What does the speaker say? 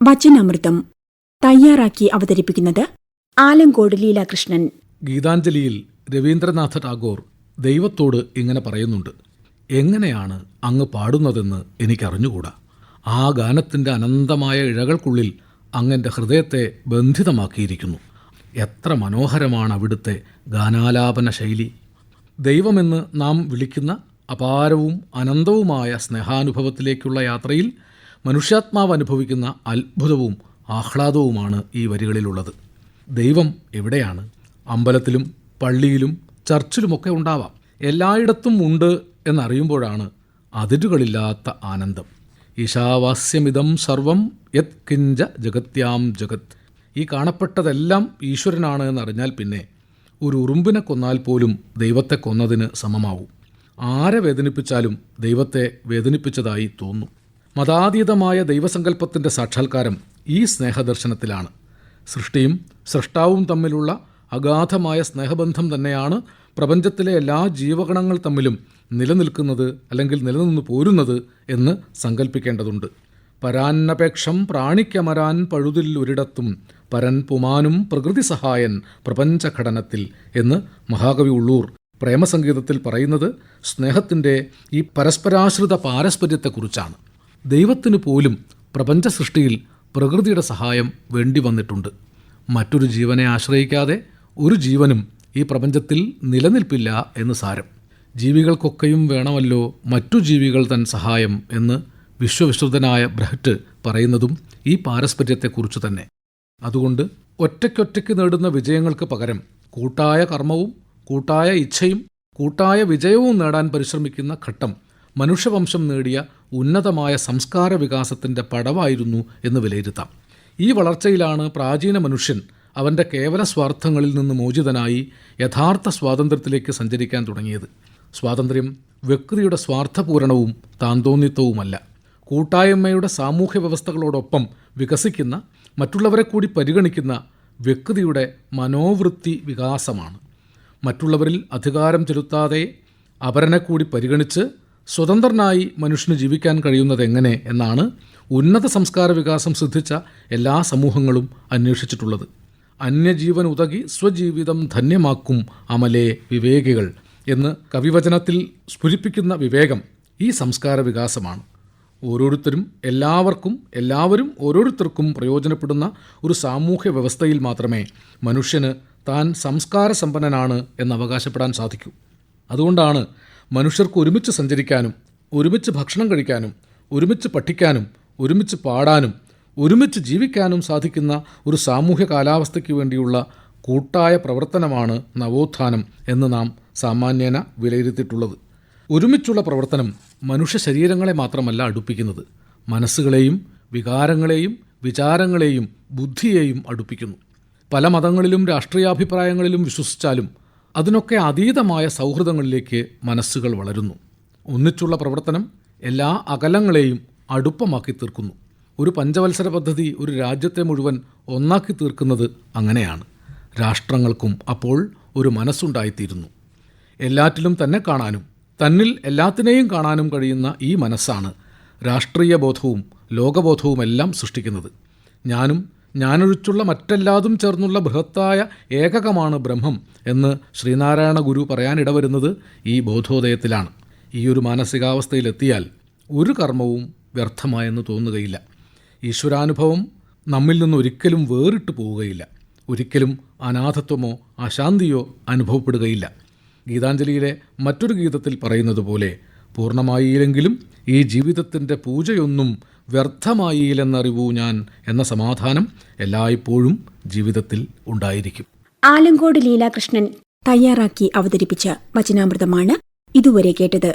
വചനാമൃതം തയ്യാറാക്കി അവതരിപ്പിക്കുന്നത് ആലങ്കോട് ലീലാകൃഷ്ണൻ. ഗീതാഞ്ജലിയിൽ രവീന്ദ്രനാഥ ടാഗോർ ദൈവത്തോട് ഇങ്ങനെ പറയുന്നുണ്ട്: എങ്ങനെയാണ് അങ്ങ് പാടുന്നതെന്ന് എനിക്കറിഞ്ഞുകൂടാ. ആ ഗാനത്തിൻ്റെ അനന്തമായ ഇഴകൾക്കുള്ളിൽ അങ്ങൻ്റെ ഹൃദയത്തെ ബന്ധിതമാക്കിയിരിക്കുന്നു. എത്ര മനോഹരമാണ് അവിടുത്തെ ഗാനാലാപന ശൈലി! ദൈവമെന്ന് നാം വിളിക്കുന്ന അപാരവും അനന്തവുമായ സ്നേഹാനുഭവത്തിലേക്കുള്ള യാത്രയിൽ മനുഷ്യാത്മാവ് അനുഭവിക്കുന്ന അത്ഭുതവും ആഹ്ലാദവുമാണ് ഈ വരികളിലുള്ളത്. ദൈവം എവിടെയാണ്? അമ്പലത്തിലും പള്ളിയിലും ചർച്ചിലുമൊക്കെ ഉണ്ടാവാം. എല്ലായിടത്തും ഉണ്ട് എന്നറിയുമ്പോഴാണ് അതിരുകളില്ലാത്ത ആനന്ദം. ഈശാവാസ്യമിതം സർവം യത് കിഞ്ച ജഗത്യാം ജഗത്. ഈ കാണപ്പെട്ടതെല്ലാം ഈശ്വരനാണ് എന്നറിഞ്ഞാൽ പിന്നെ ഒരു ഉറുമ്പിനെ കൊന്നാൽ പോലും ദൈവത്തെ കൊന്നതിന് സമമാവും. ആരെ വേദനിപ്പിച്ചാലും ദൈവത്തെ വേദനിപ്പിച്ചതായി തോന്നും. മതാതീതമായ ദൈവസങ്കല്പത്തിൻ്റെ സാക്ഷാത്കാരം ഈ സ്നേഹദർശനത്തിലാണ്. സൃഷ്ടിയും സൃഷ്ടാവും തമ്മിലുള്ള അഗാധമായ സ്നേഹബന്ധം തന്നെയാണ് പ്രപഞ്ചത്തിലെ എല്ലാ ജീവഗണങ്ങൾ തമ്മിലും നിലനിൽക്കുന്നത് അല്ലെങ്കിൽ നിലനിന്ന് പോരുന്നത് എന്ന് സങ്കല്പിക്കേണ്ടതുണ്ട്. പരാന്നപേക്ഷം പ്രാണിക്കമരാൻ പഴുതിൽ ഒരിടത്തും പരൻ പുമാനും പ്രകൃതി സഹായൻ പ്രപഞ്ചഘടനത്തിൽ എന്ന് മഹാകവി ഉള്ളൂർ പ്രേമസംഗീതത്തിൽ പറയുന്നത് സ്നേഹത്തിൻ്റെ ഈ പരസ്പരാശ്രിത പാരസ്പര്യത്തെക്കുറിച്ചാണ്. ദൈവത്തിന് പോലും പ്രപഞ്ച സൃഷ്ടിയിൽ പ്രകൃതിയുടെ സഹായം വേണ്ടി വന്നിട്ടുണ്ട്. മറ്റൊരു ജീവനെ ആശ്രയിക്കാതെ ഒരു ജീവനും ഈ പ്രപഞ്ചത്തിൽ നിലനിൽപ്പില്ല എന്ന് സാരം. ജീവികൾക്കൊക്കെയും വേണമല്ലോ മറ്റു ജീവികൾ തൻ സഹായം എന്ന് വിശ്വവിശ്രുതനായ ബ്രഹ്റ്റ് പറയുന്നതും ഈ പാരസ്പര്യത്തെക്കുറിച്ച് തന്നെ. അതുകൊണ്ട് ഒറ്റയ്ക്കൊറ്റയ്ക്ക് നേടുന്ന വിജയങ്ങൾക്ക് പകരം കൂട്ടായ കർമ്മവും കൂട്ടായ ഇച്ഛയും കൂട്ടായ വിജയവും നേടാൻ പരിശ്രമിക്കുന്ന ഘട്ടം മനുഷ്യവംശം നേടിയ ഉന്നതമായ സംസ്കാര വികാസത്തിൻ്റെ പടവായിരുന്നു എന്ന് വിലയിരുത്താം. ഈ വളർച്ചയിലാണ് പ്രാചീന മനുഷ്യൻ അവൻ്റെ കേവല സ്വാർത്ഥങ്ങളിൽ നിന്ന് മോചിതനായി യഥാർത്ഥ സ്വാതന്ത്ര്യത്തിലേക്ക് സഞ്ചരിക്കാൻ തുടങ്ങിയത്. സ്വാതന്ത്ര്യം വ്യക്തിയുടെ സ്വാർത്ഥപൂരണവും താന്തോന്നിത്വവുമല്ല, കൂട്ടായ്മയുടെ സാമൂഹ്യ വ്യവസ്ഥകളോടൊപ്പം വികസിക്കുന്ന, മറ്റുള്ളവരെ കൂടി പരിഗണിക്കുന്ന വ്യക്തിയുടെ മനോവൃത്തി വികാസമാണ്. മറ്റുള്ളവരിൽ അധികാരം ചെലുത്താതെ അവരനെ കൂടി പരിഗണിച്ച് സ്വതന്ത്രനായി മനുഷ്യന് ജീവിക്കാൻ കഴിയുന്നതെങ്ങനെ എന്നാണ് ഉന്നത സംസ്കാര വികാസം സിദ്ധിച്ച എല്ലാ സമൂഹങ്ങളും അന്വേഷിച്ചിട്ടുള്ളത്. അന്യജീവൻ ഉതകി സ്വജീവിതം ധന്യമാക്കും അമലേ വിവേകികൾ എന്ന് കവിവചനത്തിൽ സ്ഫുരിപ്പിക്കുന്ന വിവേകം ഈ സംസ്കാര വികാസമാണ്. ഓരോരുത്തരും എല്ലാവരും ഓരോരുത്തർക്കും പ്രയോജനപ്പെടുന്ന ഒരു സാമൂഹ്യ വ്യവസ്ഥയിൽ മാത്രമേ മനുഷ്യന് താൻ സംസ്കാര സമ്പന്നനാണ് എന്ന് അവകാശപ്പെടാൻ സാധിക്കൂ. അതുകൊണ്ടാണ് മനുഷ്യർക്ക് ഒരുമിച്ച് സഞ്ചരിക്കാനും ഒരുമിച്ച് ഭക്ഷണം കഴിക്കാനും ഒരുമിച്ച് പഠിക്കാനും ഒരുമിച്ച് പാടാനും ഒരുമിച്ച് ജീവിക്കാനും സാധിക്കുന്ന ഒരു സാമൂഹ്യ കാലാവസ്ഥയ്ക്ക് വേണ്ടിയുള്ള കൂട്ടായ പ്രവർത്തനമാണ് നവോത്ഥാനം എന്ന് നാം സാമാന്യേന വിലയിരുത്തിയിട്ടുള്ളത്. ഒരുമിച്ചുള്ള പ്രവർത്തനം മനുഷ്യ ശരീരങ്ങളെ മാത്രമല്ല അടുപ്പിക്കുന്നത്, മനസ്സുകളെയും വികാരങ്ങളെയും വിചാരങ്ങളെയും ബുദ്ധിയെയും അടുപ്പിക്കുന്നു. പല മതങ്ങളിലും രാഷ്ട്രീയാഭിപ്രായങ്ങളിലും വിശ്വസിച്ചാലും അതിനൊക്കെ അതീതമായ സൗഹൃദങ്ങളിലേക്ക് മനസ്സുകൾ വളരുന്നു. ഒന്നിച്ചുള്ള പ്രവർത്തനം എല്ലാ അകലങ്ങളെയും അടുപ്പമാക്കി തീർക്കുന്നു. ഒരു പഞ്ചവത്സര പദ്ധതി ഒരു രാജ്യത്തെ മുഴുവൻ ഒന്നാക്കി തീർക്കുന്നത് അങ്ങനെയാണ്. രാഷ്ട്രങ്ങൾക്കും അപ്പോൾ ഒരു മനസ്സുണ്ടായിത്തീരുന്നു. എല്ലാറ്റിലും തന്നെ കാണാനും തന്നിൽ എല്ലാത്തിനെയും കാണാനും കഴിയുന്ന ഈ മനസ്സാണ് രാഷ്ട്രീയ ബോധവും ലോകബോധവുമെല്ലാം സൃഷ്ടിക്കുന്നത്. ഞാനൊഴിച്ചുള്ള മറ്റെല്ലാതും ചേർന്നുള്ള ബൃഹത്തായ ഏകകമാണ് ബ്രഹ്മം എന്ന് ശ്രീനാരായണ ഗുരു പറയാനിടവരുന്നത് ഈ ബോധോദയത്തിലാണ്. ഈ ഒരു മാനസികാവസ്ഥയിലെത്തിയാൽ ഒരു കർമ്മവും വ്യർത്ഥമായെന്ന് തോന്നുകയില്ല. ഈശ്വരാനുഭവം നമ്മിൽ നിന്നൊരിക്കലും വേറിട്ട് പോവുകയില്ല. ഒരിക്കലും അനാഥത്വമോ അശാന്തിയോ അനുഭവപ്പെടുകയില്ല. ഗീതാഞ്ജലിയിലെ മറ്റൊരു ഗീതത്തിൽ പറയുന്നത് പോലെ പൂർണ്ണമായില്ലെങ്കിലും ഈ ജീവിതത്തിൻ്റെ പൂജയൊന്നും വ്യർത്ഥമായില്ലെന്നറിവൂ ഞാൻ എന്ന സമാധാനം എല്ലായ്പ്പോഴും ജീവിതത്തിൽ ഉണ്ടായിരിക്കും. ആലങ്കോട് ലീലാകൃഷ്ണൻ തയ്യാറാക്കി അവതരിപ്പിച്ച വചനാമൃതമാണ് ഇതുവരെ കേട്ടത്.